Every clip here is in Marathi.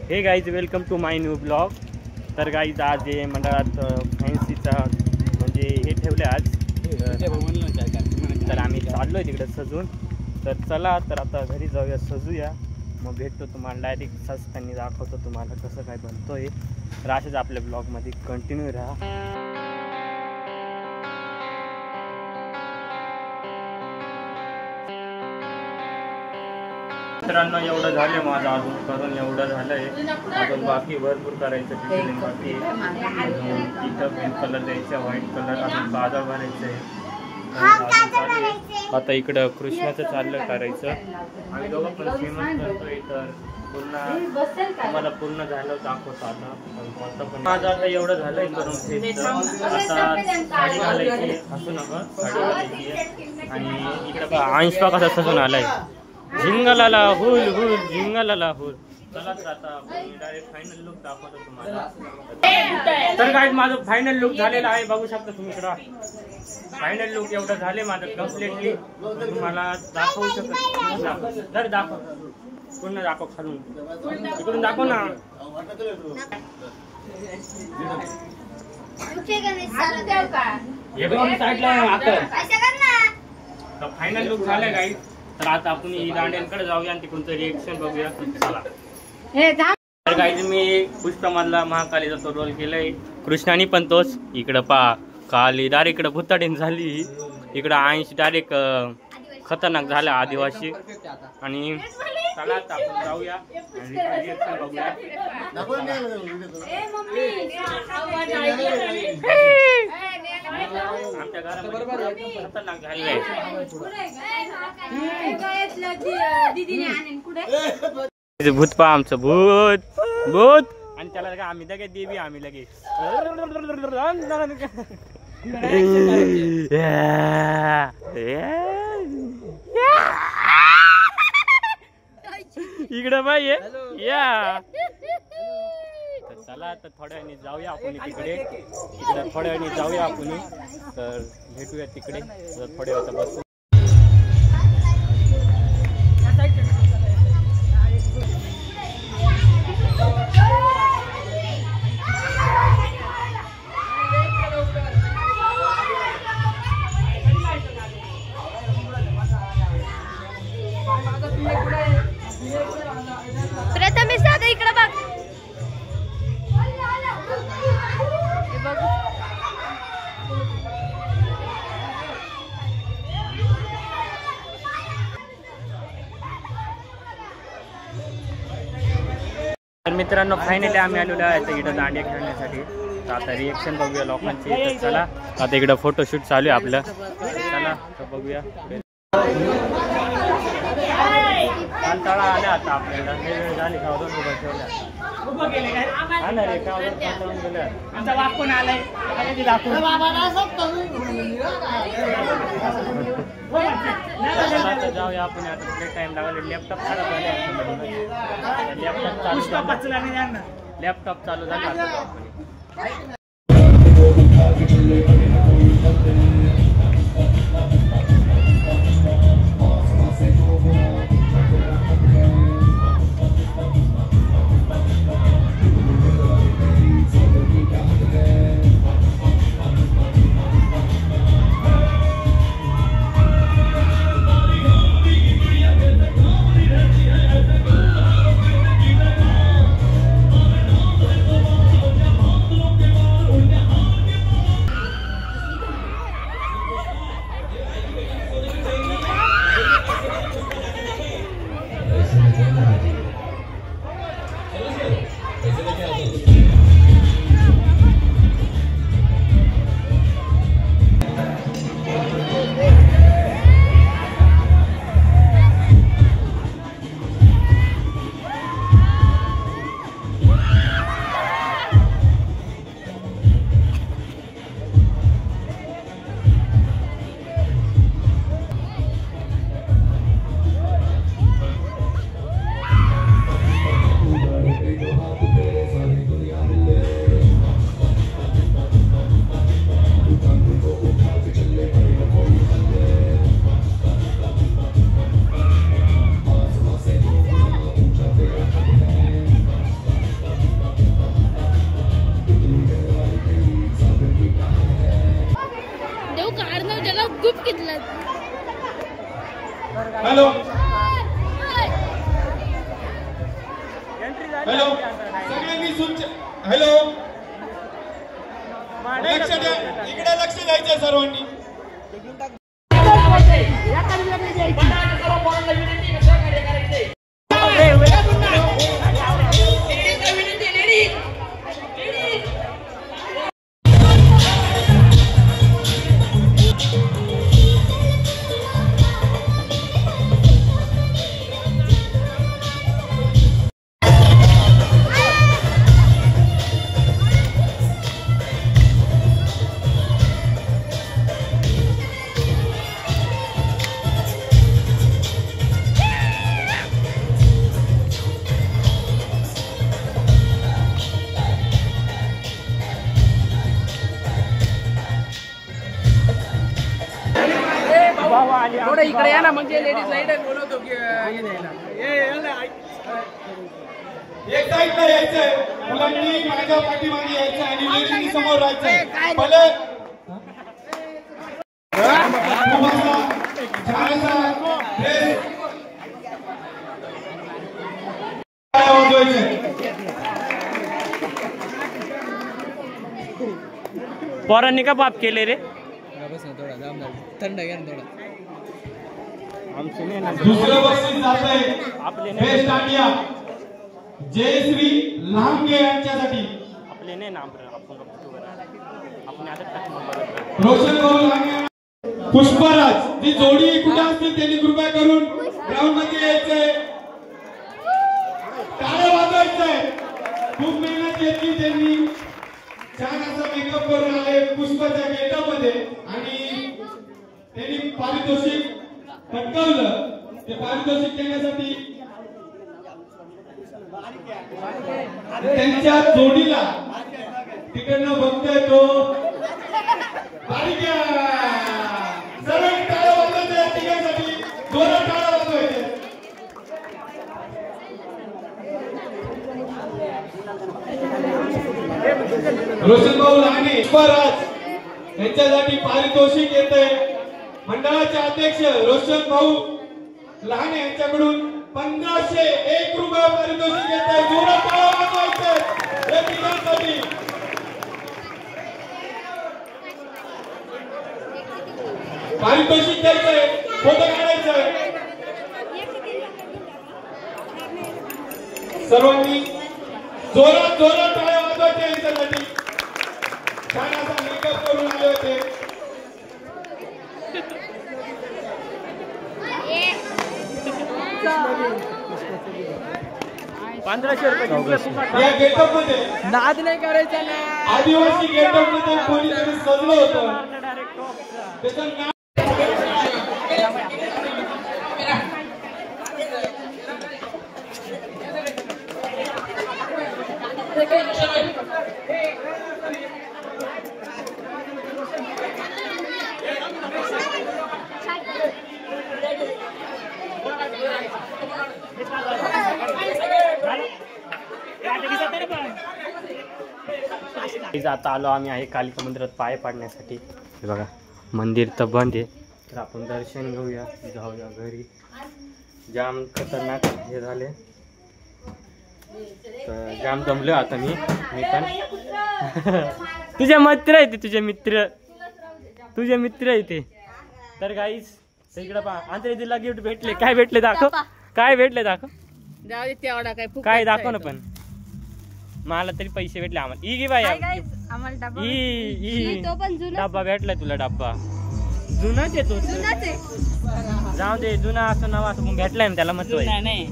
हे guys welcome to my new blog. तर गाईज आज हे मंडळात फॅन्सीचा म्हणजे हे ठेवले आज, तर आम्ही चाललो आहे तिकडे सजून. तर चला तर आता घरी जाऊया, सजूया, मग भेटतो तुम्हाला. डायरेक्ट सजताना दाखवतो तुम्हाला कसं काय बनतोय. तर असेच आपल्या ब्लॉगमध्ये कंटिन्यू राहा. मित्रांनो एवढं झालं माझं, अजून करून एवढं झालंय, अजून बाकी भरपूर करायचं. डिटेलिंग बाकी इथं ग्रीन कलर द्यायचा, व्हाईट कलर, अजून काजळ भरायचं आहे. आता इकडं कृष्णाचं चाललं करायचं. आम्ही दोघं पण फेमस करतोय, तर पूर्ण तुम्हाला पूर्ण झालं दाखवतो. आता पण माझं आता एवढं झालंय करून आता साडी घालायची, असू नका साडी घालायची. आणि इकडं अंश पा कसा सजून आलाय, झिंगलाला हुल हुल झिंगलाला हुल. चला तर आता डायरेक्ट फायनल लुक दाखवतो तुम्हाला. तर काय माझं फायनल लुक झालेला आहे, बघू शकता तुम्ही. इकडं फायनल लुक एवढं झाले माझं कम्प्लिटली, तुम्हाला दाखवू शकत. जर दाखव पूर्ण दाखव, खालून इकडून दाखव ना. फायनल लुक झालं गाईज. तर आता आपण दांड्यांकडे जाऊया आणि तिकडून रिएक्शन बघूया. चला. तर गाईज मी पुष्पमधला महाकालीचा तो रोल केलाय, कृष्णानी पण तोच. इकडं पा काली डायरेक्ट इकडं भुताडीन झाली, इकडं ऐंशी डायरेक्ट खतरनाक झाला आदिवासी. आणि चला आता आपण जाऊया आणि रिएक्शन बघूया. आमच्या घरामध्ये खतरनाक झालेलं आहे. भूत पा आमचं भूत भूत. आणि त्याला लगे आम्ही लगे देवी, आम्ही लगे इकडं बाई या. चला तर थोड्या वेळाने जाऊया आपण तिकडे, इकडे थोड्या वेळाने जाऊया आपण. तर भेटूया तिकडे थोड्या वेळात बस. प्रथमेश दादा इकडे बघ. तर मित्रांनो फायनली आम्ही आलेलो आहे आता इकडं दांडिया खेळण्यासाठी. तर आता रिएक्शन बघूया लोकांची. तर चला आता इकडं फोटोशूट चालू आहे आपलं. चला तर बघूया. कंटाळा आल्या आता आपल्याला, वेळ झाली का दोन उभं ठेवल्या. जाऊया आपण. आता टाइम लागला, लॅपटॉप खराब झाले, लॅपटॉप चालू झाला. हॅलो हॅलो सगळ्यांनी हॅलो लक्ष द्या, इकडे लक्ष द्यायचं सर्वांनी. थोडं इकडे या ना, म्हणजे लेडीज लाईट बोलवतो की एक साईडला यायचंय, मुलांनी माझ्या पाठीमागे यायचं आणि लेडीजनी समोर राहायचंय. भले पोरांनी का बाप केले रे? थंड घ्या थोडं. दुसरं बक्षीस जातंय बेस्ट आयडिया जयश्री लांबगे यांच्यासाठी. आपले नाही नाम रोशन भाऊ लांबगे. पुष्पराज जी जोडी कुठे असतील त्यांनी कृपया करून ग्राउंड मध्ये यायचंय, टाळ्या वाजवायचंय. खूप मेहनत घेतली त्यांनी, छान असा मेकअप करून आले पुष्पाच्या गेटअप मध्ये आणि त्यांनी पारितोषिक पटकावलं. ते पारितोषिक देण्यासाठी त्यांच्या जोडीला तिकडनं बघतोय तो बारीक्या. सर्व टाळ्या वाजवायच्या तिघांसाठी, जोरात टाळ्या वाजवायच्या. रोशन भाऊ लांगे पुष्पराज यांच्यासाठी पारितोषिक येते. मंडळाचे अध्यक्ष रोशन भाऊ लहाने यांच्याकडून 1501 रुपये पारितोषिक येत आहे. जोरात टाळ्या वाजवायचे या तिघांसाठी. पारितोषिक द्यायचंय, फोटो काढायचंय. सर्वांनी जोरात जोरात टाळ्या वाजवायच्या यांच्यासाठी. छान असा मेकअप करून आले होते. 1500 रुपये या गेटअप मध्ये नाद नाही करायचा ना. आदिवासी गेटअप मध्ये कोणीतरी सजलं होतं. त्याचं नाव आता आलो आम्ही आहे कालिका मंदिरात पाय पाडण्यासाठी. हे बघा मंदिर तर बंद आहे, तर आपण दर्शन घेऊया, जाऊया घरी. जाम खतरनाक हे झाले, तर जाम दमलो आता मी पण. तुझे मित्र आहे ते, तुझे मित्र आहे ते. तर गाईस इकडे पहा, अंतर्दिला गिफ्ट भेटले. काय भेटले दाखव, काय भेटले दाखव, काय दाखव ना. पण मला तरी पैसे भेटले आम्हाला. ई गी बाई डब्बा भेटलाय तुला. डब्बा जुनाच येतो, जाऊ दे. जुना असं नवा असं भेटलाय ना, त्याला महत्व आहे.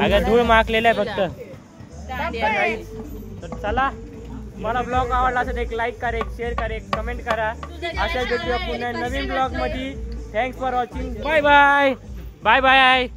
अगं धूळ माकलेला आहे फक्त. तर चला, मला ब्लॉग आवडला असेल एक लाईक करा, एक शेअर करा, एक कमेंट करा. अशा भेटूया पुन्हा नवीन ब्लॉग मध्ये. Thanks for watching. Bye bye bye bye.